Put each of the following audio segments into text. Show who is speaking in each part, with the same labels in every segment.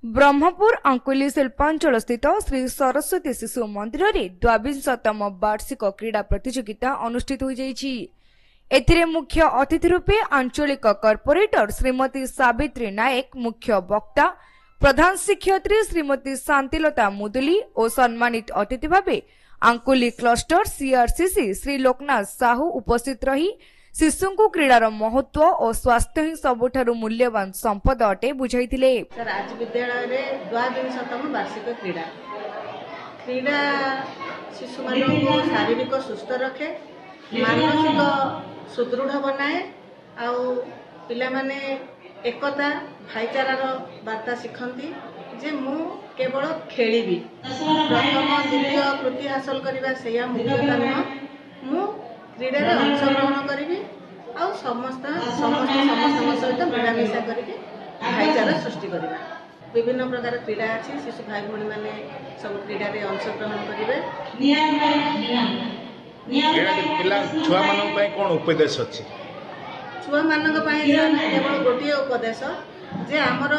Speaker 1: ब्रह्मपुर अंकुली शिल्पांचल स्थित श्री सरस्वती शिशु मंदिर रे 22तम वार्षिक क्रीड़ा प्रतियोगिता अनुष्ठित हो जाइछि। एथिरे मुख्य अतिथि रूपे आंचलिक कॉर्पोरेटर श्रीमती सावित्री नायक, मुख्य वक्ता प्रधान शिक्षयित्री श्रीमती शांतिलता मुदुली और सम्मानित अतिथि भावे अंकुली क्लस्टर सीआरसीसी श्री लोकनाथ साहू उपस्थित रही शिशु को क्रीडार महत्व और स्वास्थ्य ही सबुठारु मूल्यवान संपद अटे बुझाइथिले।
Speaker 2: सर आज विद्यालय रे 22तम वार्षिक क्रीड़ा क्रीड़ा शिशु को शारीरिक सुस्थ रखे, मानसिक सुदृढ़ बनाए, आउ पिला माने एकता भाईचारार वार्ता शिखती जे मु केवल खेलिबी प्रथम द्वितीय कृति हासिल करबा सेया मुख्यता नुह, मु क्रीडा रे अंशग्रहण करी आउ समस्त सहित मिलामिशा करके भाईचारा सृष्टि करबा। विभिन्न प्रकार क्रीड़ा अच्छी, शिशु भाई भौणी मैंने सब क्रीडा रे अंशग्रहण करेंगे।
Speaker 3: छुआ मान कौन उपदेश अच्छी?
Speaker 2: छुआ मान केवल गोटे उपदेश जे आमर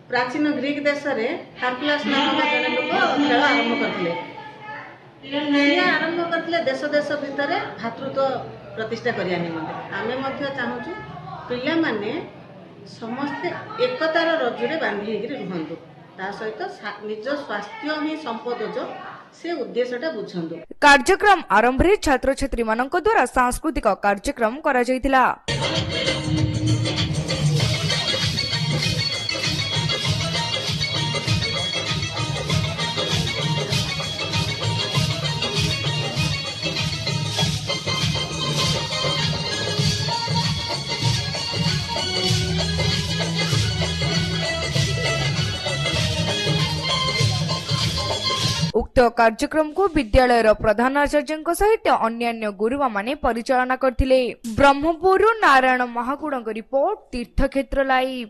Speaker 2: प्राचीन ग्रीक देश रे हार्कुलस नामक जन लोक खेल आरंभ करथिले। आरंभ करथिले देश देश भितर भातृत्व प्रतिष्ठा करिया निमंते आमे मध्य चाहूछु पिला माने समस्ते एकतार रज्जुरे बांधी हेगिरि रुहंतु, ता सहित निज स्वास्थ्य ही संपद जो से उद्देश्यटा बुझंतु।
Speaker 1: कार्यक्रम आरंभ रे छात्र छात्री मानक द्वारा सांस्कृतिक कार्यक्रम करा जायतिला। उक्त कार्यक्रम को विद्यालय प्रधान आचार्य सहित अन्यान्य गुरुमा माने परिचालना करथिले। ब्रह्मपुर नारायण महागुड़ रिपोर्ट, तीर्थक्षेत्र लाइव।